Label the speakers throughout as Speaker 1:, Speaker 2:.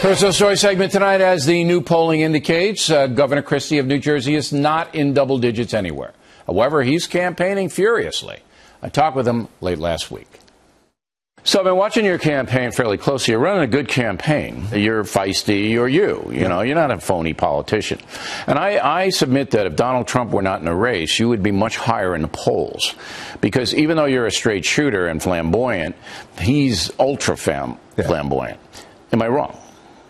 Speaker 1: Personal story segment tonight, as the new polling indicates, Governor Christie of New Jersey is not in double digits anywhere. However, he's campaigning furiously. I talked with him late last week. So I've been watching your campaign fairly closely. You're running a good campaign. You're feisty, you know, you're not a phony politician. And I submit that if Donald Trump were not in a race, you would be much higher in the polls. Because even though you're a straight shooter and flamboyant, he's ultra flamboyant. Am I wrong?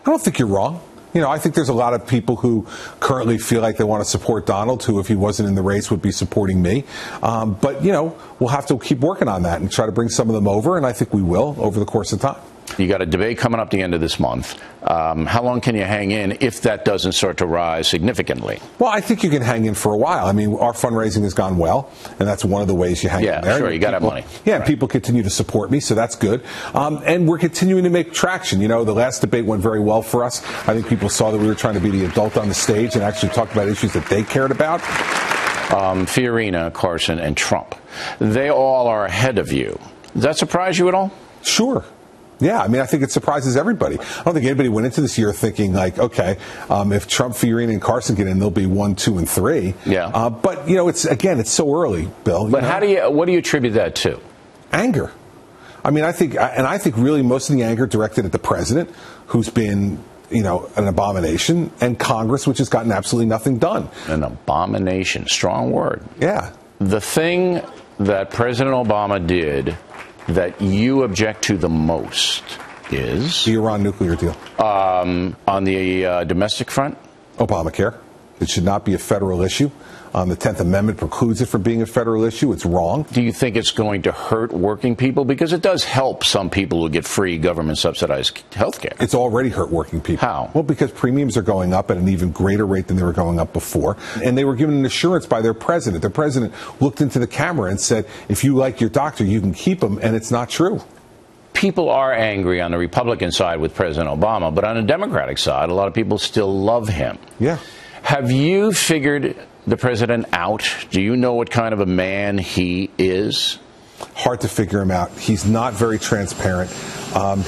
Speaker 2: I don't think you're wrong. You know, I think there's a lot of people who currently feel like they want to support Donald, who, if he wasn't in the race, would be supporting me. But, you know, we'll have to keep working on that and try to bring some of them over, and I think we will over the course of time.
Speaker 1: You got a debate coming up the end of this month. How long can you hang in if that doesn't start to rise significantly?
Speaker 2: Well, I think you can hang in for a while. I mean, our fundraising has gone well, and that's one of the ways you hang in there.
Speaker 1: Yeah, sure, you got to have money.
Speaker 2: Yeah, right. People continue to support me, so that's good. And we're continuing to make traction. You know, the last debate went very well for us. I think people saw that we were trying to be the adult on the stage and actually talk about issues that they cared about.
Speaker 1: Fiorina, Carson, and Trump, they all are ahead of you. Does that surprise you at all?
Speaker 2: Sure. Yeah, I mean, I think it surprises everybody. I don't think anybody went into this year thinking like, okay, if Trump, Fiorina, and Carson get in, they'll be 1, 2, and 3.
Speaker 1: Yeah.
Speaker 2: But you know, it's so early, Bill.
Speaker 1: But what do you attribute that to?
Speaker 2: Anger. I mean, I think really most of the anger directed at the president, who's been, you know, an abomination, and Congress, which has gotten absolutely nothing done. An
Speaker 1: abomination, strong word.
Speaker 2: Yeah.
Speaker 1: The thing that President Obama did that you object to the most is
Speaker 2: the Iran nuclear deal.
Speaker 1: On the domestic front?
Speaker 2: Obamacare. It should not be a federal issue. The 10th Amendment precludes it from being a federal issue. It's wrong.
Speaker 1: Do you think it's going to hurt working people? Because it does help some people who get free government-subsidized health care.
Speaker 2: It's already hurt working people.
Speaker 1: How?
Speaker 2: Well, because premiums are going up at an even greater rate than they were going up before. And they were given an assurance by their president. Their president looked into the camera and said, if you like your doctor, you can keep him. And it's not true.
Speaker 1: People are angry on the Republican side with President Obama, but on the Democratic side, a lot of people still love him.
Speaker 2: Yeah.
Speaker 1: Have you figured the president out? Do you know what kind of a man he is?
Speaker 2: Hard to figure him out. He's not very transparent.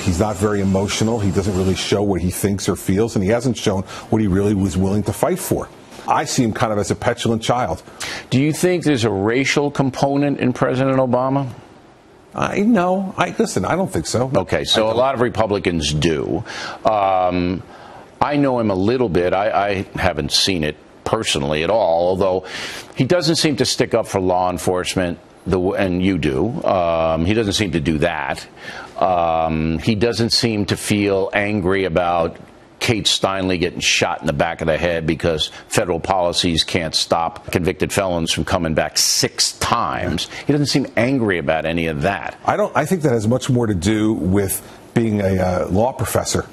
Speaker 2: He's not very emotional. He doesn't really show what he thinks or feels, and he hasn't shown what he really was willing to fight for. I see him kind of as a petulant child.
Speaker 1: Do you think there's a racial component in President Obama?
Speaker 2: No. Listen, I don't think so.
Speaker 1: Okay, so a lot of Republicans do. I know him a little bit. I haven't seen it personally at all, although he doesn't seem to stick up for law enforcement, and you do. He doesn't seem to do that. He doesn't seem to feel angry about Kate Steinle getting shot in the back of the head because federal policies can't stop convicted felons from coming back 6 times. He doesn't seem angry about any of that.
Speaker 2: I think that has much more to do with being a law professor.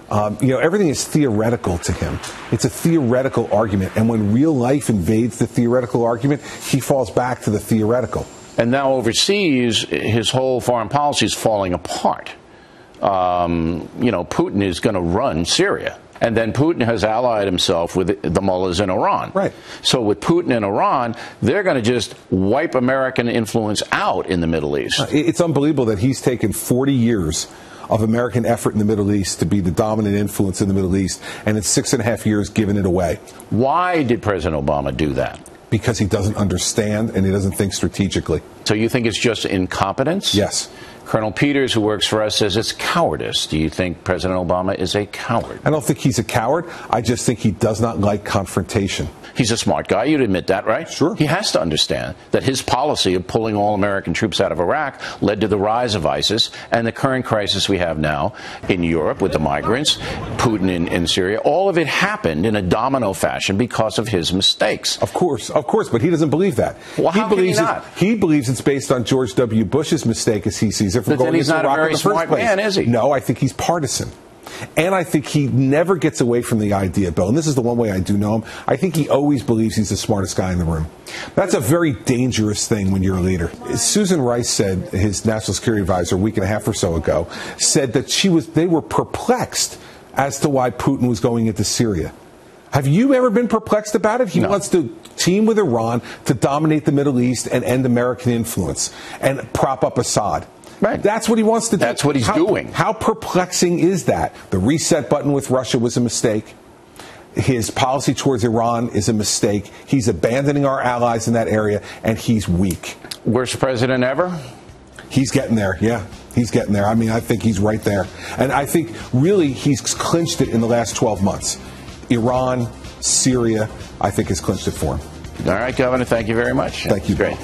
Speaker 2: You know, everything is theoretical to him. It's a theoretical argument. And when real life invades the theoretical argument, he falls back to the theoretical.
Speaker 1: And now overseas, his whole foreign policy is falling apart. You know, Putin is going to run Syria. And then Putin has allied himself with the mullahs in Iran.
Speaker 2: Right.
Speaker 1: So with Putin in Iran, they're going to just wipe American influence out in the Middle East.
Speaker 2: It's unbelievable that he's taken 40 years of American effort in the Middle East to be the dominant influence in the Middle East, and in 6.5 years given it away.
Speaker 1: Why did President Obama do that?
Speaker 2: Because he doesn't understand and he doesn't think strategically.
Speaker 1: So you think it's just incompetence?
Speaker 2: Yes.
Speaker 1: Colonel Peters, who works for us, says it's cowardice. Do you think President Obama is a coward?
Speaker 2: I don't think he's a coward. I just think he does not like confrontation.
Speaker 1: He's a smart guy. You'd admit that, right?
Speaker 2: Sure.
Speaker 1: He has to understand that his policy of pulling all American troops out of Iraq led to the rise of ISIS and the current crisis we have now in Europe with the migrants, Putin in Syria. All of it happened in a domino fashion because of his mistakes.
Speaker 2: Of course, but he doesn't believe that.
Speaker 1: Well, how can he not?
Speaker 2: He believes it's based on George W. Bush's mistake as he sees it.
Speaker 1: But then he's not a very smart man, is he?
Speaker 2: No, I think he's partisan. And I think he never gets away from the idea, Bill, and this is the one way I do know him, I think he always believes he's the smartest guy in the room. That's a very dangerous thing when you're a leader. Susan Rice said, his national security advisor a week and a half or so ago, said that they were perplexed as to why Putin was going into Syria. Have you ever been perplexed about it? He wants to team with Iran to dominate the Middle East and end American influence and prop up Assad.
Speaker 1: Right.
Speaker 2: That's what he wants to do.
Speaker 1: That's what he's doing.
Speaker 2: How perplexing is that? The reset button with Russia was a mistake. His policy towards Iran is a mistake. He's abandoning our allies in that area, and he's weak.
Speaker 1: Worst president ever?
Speaker 2: He's getting there, yeah. He's getting there. I mean, I think he's right there. And I think, really, he's clinched it in the last 12 months. Iran, Syria, I think has clinched it for him.
Speaker 1: All right, Governor, thank you very much.
Speaker 2: Thank you.
Speaker 1: Great.